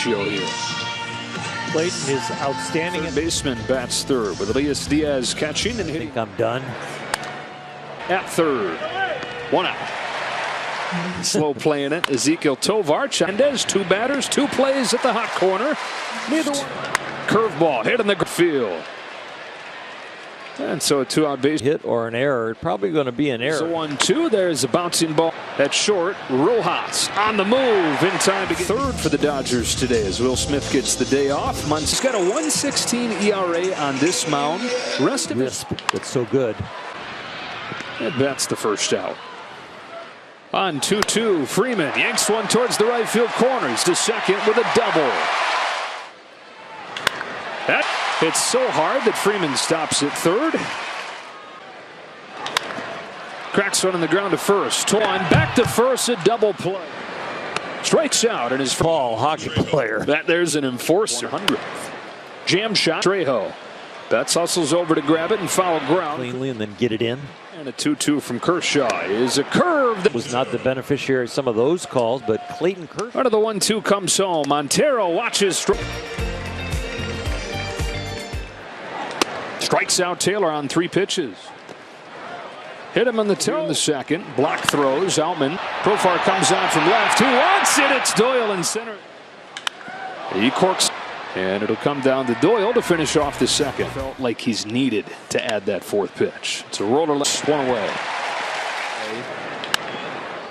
ratio here. Clayton is outstanding. Third baseman bats third with Elias Diaz catching and hitting. I think I'm done. At third. One out. Slow playing it. Ezekiel Tovar. Chandez, two batters, two plays at the hot corner. Neither one. Curveball hit in the field. And so a 2-out base Hit or an error. Probably going to be an error. So 1-2. There's a bouncing ball at short. Rojas on the move in time to get third for the Dodgers today as Will Smith gets the day off. Muncy's got a 1.16 ERA on this mound. Rest of his. That's so good. And that's the first out. On 2-2, Freeman yanks one towards the right field corner. He's to second with a double. That hits so hard that Freeman stops at third. Cracks one on the ground to first. Toan back to first, a double play. Strikes out in his ball hockey player. There's an enforcer. 100th. Jam shot. Trejo. Betts hustles over to grab it and foul ground. Cleanly and then get it in. And a 2-2 from Kershaw is a curve that was not the beneficiary of some of those calls, but Clayton Kershaw. Out of the 1-2 comes home. Montero watches. Strikes out Taylor on 3 pitches. Hit him on the toe in the second. Block throws. Outman. Profar comes on from left. Who wants it? It's Doyle in center. He corks. And it'll come down to Doyle to finish off the second. Felt like he's needed to add that 4th pitch. It's a roller left, one away.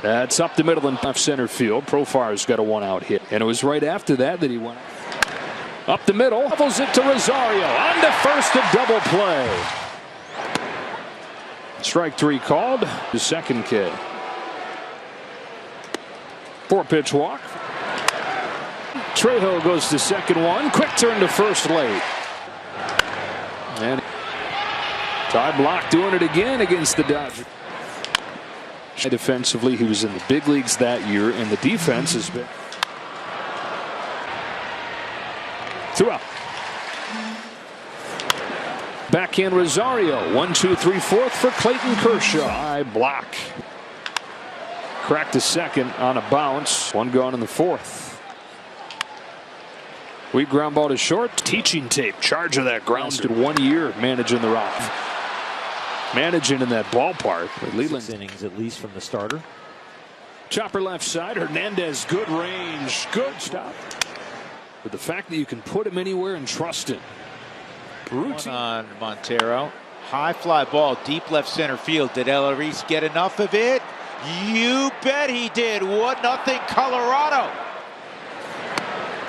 That's up the middle and left center field. Profar's got a 1-out hit. And it was right after that he went up the middle. Doubles it to Rosario. On to first, a double play. Strike 3 called. The second K. 4-pitch walk. Trejo goes to second one. Quick turn to first late. And Ty Block doing it again against the Dodgers. Defensively, he was in the big leagues that year, and the defense has been 2 out. Backhand Rosario. 1-2, 3/4 for Clayton Kershaw. High block. Cracked to second on a bounce. One gone in the 4th. We ground ball to short. Teaching tape. Charge of that grounder. 1 year managing the Rockies. Managing in that ballpark. Leland 6 innings at least from the starter. Chopper left side. Hernandez. Good range. Good stop. But the fact that you can put him anywhere and trust him. Routine on Montero. High fly ball. Deep left center field. Did Elleris get enough of it? You bet he did. 1-0 Colorado.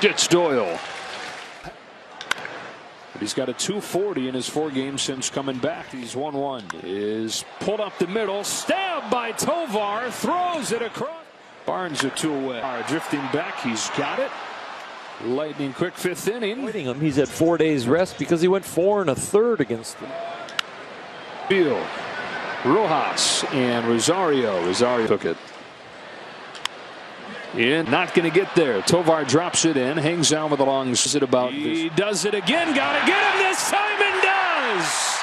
Gets Doyle. But he's got a 240 in his 4 games since coming back. He's 1-1. Is pulled up the middle. Stabbed by Tovar. Throws it across. Barnes a 2 away. Drifting back. He's got it. Lightning quick 5th inning. Him. He's at 4 days rest because he went 4 1/3 against them. Field. Rojas and Rosario. Rosario took it. And not going to get there. Tovar drops it in, hangs down with a long. Is it about? He does it again. Got to get him this time and does.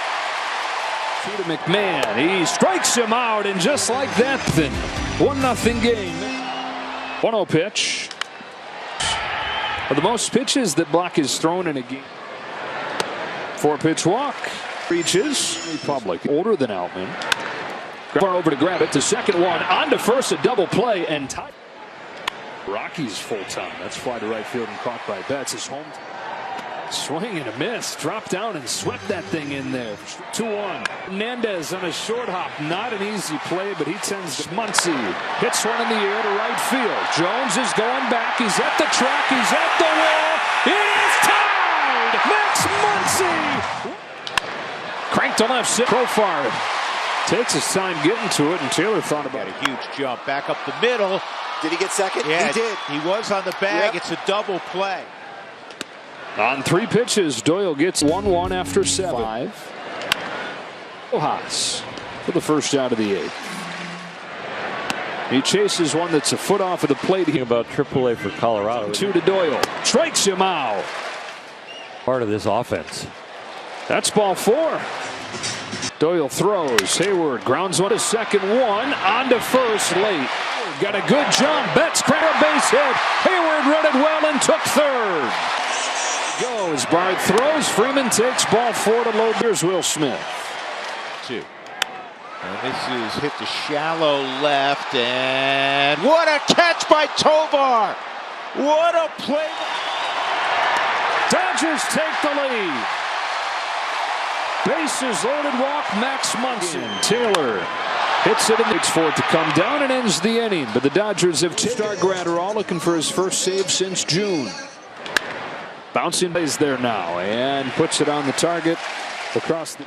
To McMahon. He strikes him out, and just like that, then 1-0 game. 1-0 pitch. The most pitches that Block is thrown in a game. 4-pitch walk. Reaches. Republic. Older than Outman. Far over to grab it. To second one. On to first. A double play and tie. Rockies full time. That's fly to right field and caught by Betts. His home. Swing and a miss. Dropped down and swept that thing in there. 2-1. Hernandez on a short hop. Not an easy play, but he tends to. Muncy hits one in the air to right field. Jones is going back. He's at the track. He's at the wall. It is tied. Max Muncy. Cranked to left. Profar takes his time getting to it, and Taylor thought about it. A huge jump back up the middle. Did he get second? Yeah, he did. He was on the bag. Yep. It's a double play. On 3 pitches, Doyle gets 1-1 after 7. Rojas for the first out of the 8th. He chases one that's a foot off of the plate. About AAA for Colorado. 2 to Doyle. Strikes him out. Part of this offense. That's ball 4. Doyle throws. Hayward grounds one to second. 1 on to first late. Got a good jump. Betts cracked a base hit. Hayward read it well and took third. Goes. Bard throws. Freeman takes ball 4 to load. Here's Will Smith. 2. And this is hit to shallow left. And what a catch by Tovar. What a play. Dodgers take the lead. Bases loaded, walk, Max Munson. Taylor hits it and waits for it to come down and ends the inning. But the Dodgers have Star Gratterall looking for his first save since June. Bouncing plays there now and puts it on the target across the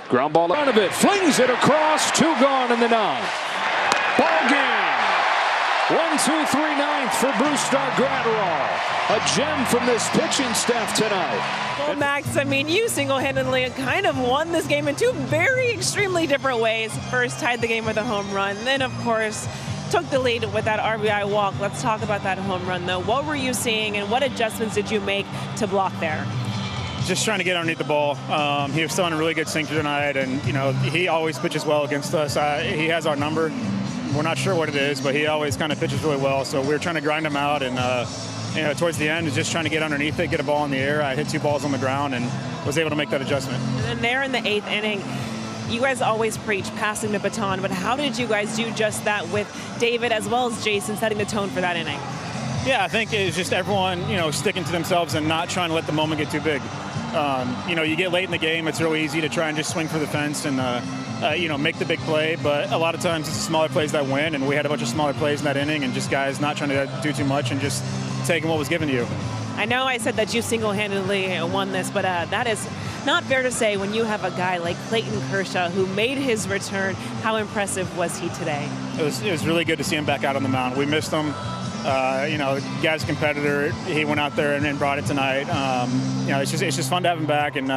ground ball out of it. Flings it across. 2 gone in the 9th. Ball game. 1-2-3 ninth for Bruce Star Gratterall. A gem from this pitching staff tonight. Well, Max, I mean, you single-handedly kind of won this game in 2 very extremely different ways. First, tied the game with a home run. Then, of course, took the lead with that RBI walk. Let's talk about that home run, though. What were you seeing, and what adjustments did you make to block there? Just trying to get underneath the ball. He was still in a really good sinker tonight, and, you know, he always pitches well against us. He has our number. We're not sure what it is, but he always kind of pitches really well. So we're trying to grind him out, and you know, towards the end, just trying to get underneath it, get a ball in the air. I hit 2 balls on the ground and was able to make that adjustment. And then there in the 8th inning, you guys always preach passing the baton, but how did you guys do just that with David as well as Jason setting the tone for that inning? Yeah, I think it's just everyone, you know, sticking to themselves and not trying to let the moment get too big. You know, you get late in the game, it's really easy to try and just swing for the fence and you know, make the big play, but a lot of times it's the smaller plays that win, and we had a bunch of smaller plays in that inning, and just guys not trying to do too much and just taking what was given to you. I know I said that you single-handedly won this, but that is not fair to say when you have a guy like Clayton Kershaw who made his return. How impressive was he today? It was really good to see him back out on the mound. We missed him. You know, guy's a competitor. He went out there and brought it tonight. You know, it's just fun to have him back, and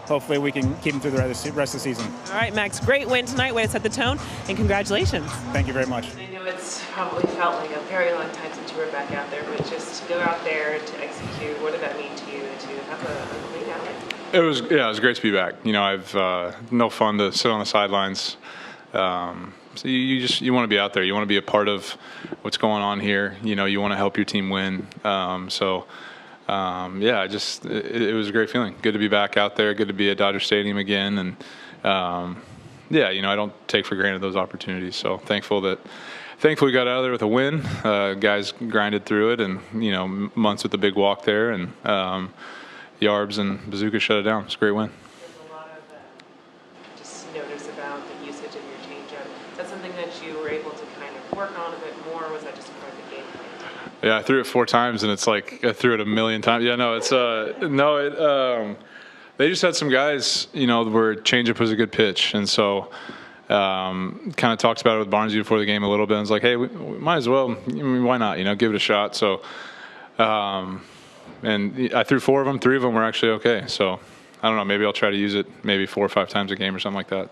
hopefully we can keep him through the rest of the season. All right, Max, great win tonight. Way to set the tone, and congratulations. Thank you very much. I know it's probably felt like a very long time since you were back out there, but just to go out there to execute, what did that mean to you to have a clean outing? It was great to be back. You know, I've no fun to sit on the sidelines. So you want to be out there. You want to be a part of what's going on here. You know, you want to help your team win. Yeah, it was a great feeling. Good to be back out there. Good to be at Dodger Stadium again. And yeah, you know, I don't take for granted those opportunities. So thankful we got out of there with a win. Guys grinded through it, and you know, Muntz with the big walk there, and Yarbs and Bazooka shut it down. It's a great win. There's a lot of just notice about the usage of your changeup. Is that something that you were able to kind of work on a bit more, or was that just part of the game plan? Yeah, I threw it 4 times, and it's like I threw it 1,000,000 times. Yeah, no, it's they just had some guys, you know, where changeup was a good pitch, and so kind of talked about it with Barnesy before the game a little bit. And it's like, hey, we might as well. I mean, why not? You know, give it a shot. So, and I threw 4 of them. 3 of them were actually okay. So, I don't know. Maybe I'll try to use it maybe 4 or 5 times a game or something like that.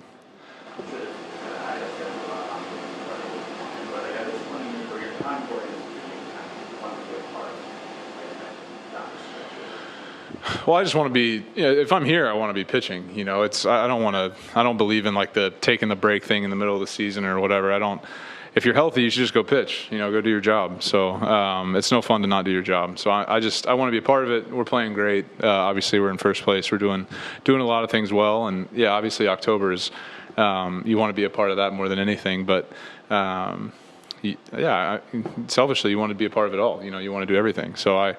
Well, I just want to be. You know, if I'm here, I want to be pitching. You know, I don't believe in like the taking the break thing in the middle of the season or whatever. I don't. If you're healthy, you should just go pitch. You know, go do your job. So it's no fun to not do your job. So I want to be a part of it. We're playing great. Obviously, we're in first place. We're doing a lot of things well. And yeah, obviously October is. You want to be a part of that more than anything. But yeah, selfishly, you want to be a part of it all. You know, you want to do everything. So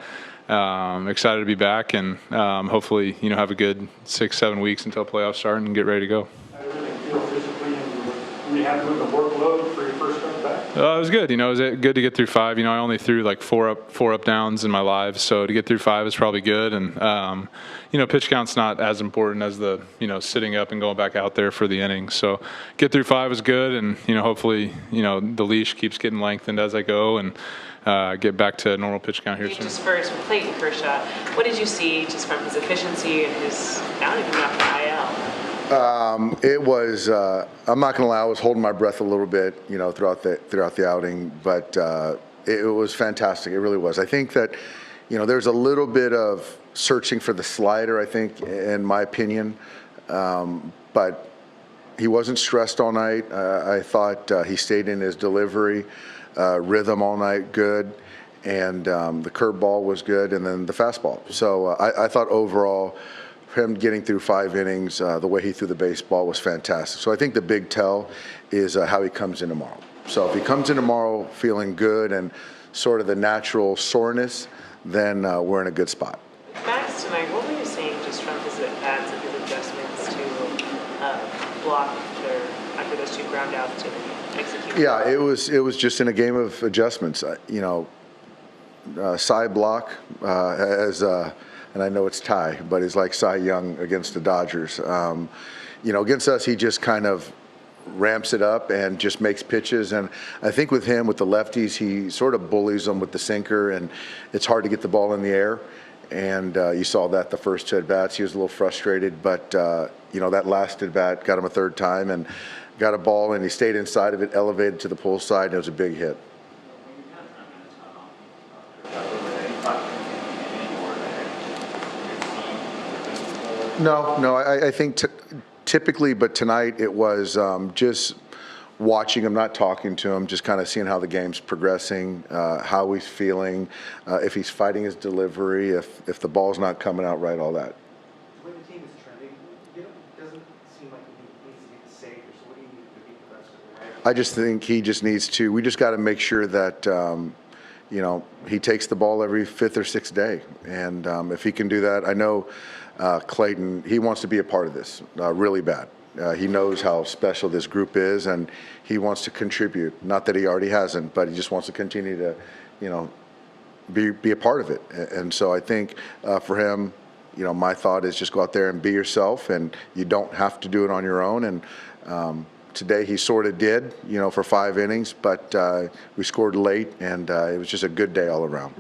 excited to be back, and hopefully, you know, have a good 6-7 weeks until playoffs start and get ready to go. How did it feel physically, and were you happy with the workload for your first come back? It was good. You know, it was good to get through 5. You know, I only threw like 4 up downs in my live, so to get through 5 is probably good. And you know, pitch count's not as important as the, you know, sitting up and going back out there for the innings. So get through 5 is good, and you know, hopefully, you know, the leash keeps getting lengthened as I go, and get back to normal pitch count here soon. Just first, with Clayton Kershaw, what did you see just from his efficiency and his not even off the IL? It was. I'm not going to lie. I was holding my breath a little bit, you know, throughout the outing, but it was fantastic. It really was. I think that, you know, there's a little bit of searching for the slider, I think, in my opinion, but He wasn't stressed all night. I thought he stayed in his delivery, rhythm all night, good. And the curveball was good, and then the fastball. So I thought overall, him getting through 5 innings, the way he threw the baseball was fantastic. So I think the big tell is how he comes in tomorrow. So if he comes in tomorrow feeling good and sort of the natural soreness, then we're in a good spot. Max, tonight, what were you seeing just from his at-bats and his adjustments to block after those 2 ground outs to execute? Yeah, it was just in a game of adjustments. Cy Block and I know it's Ty, but he's like Cy Young against the Dodgers. Against us, he just kind of ramps it up and just makes pitches. And I think with him, with the lefties, he sort of bullies them with the sinker, and it's hard to get the ball in the air. And you saw that the first 2 at-bats. He was a little frustrated, but, that last at-bat got him a 3rd time and got a ball, and he stayed inside of it, elevated to the pull side, and it was a big hit. No, I think typically, but tonight it was just watching him, not talking to him, just kind of seeing how the game's progressing, how he's feeling, if he's fighting his delivery, if the ball's not coming out right, all that. The way the team is trending, it doesn't seem like he needs to get the Savior. So what do you need to beat the rest of the way? I just think he just needs to. We just got to make sure that he takes the ball every 5th or 6th day, and if he can do that, I know. Clayton, he wants to be a part of this really bad. He knows how special this group is, and he wants to contribute. Not that he already hasn't, but he just wants to continue to, be a part of it. And so I think for him, my thought is just go out there and be yourself, and you don't have to do it on your own. And today he sort of did, for 5 innings, but we scored late, and it was just a good day all around.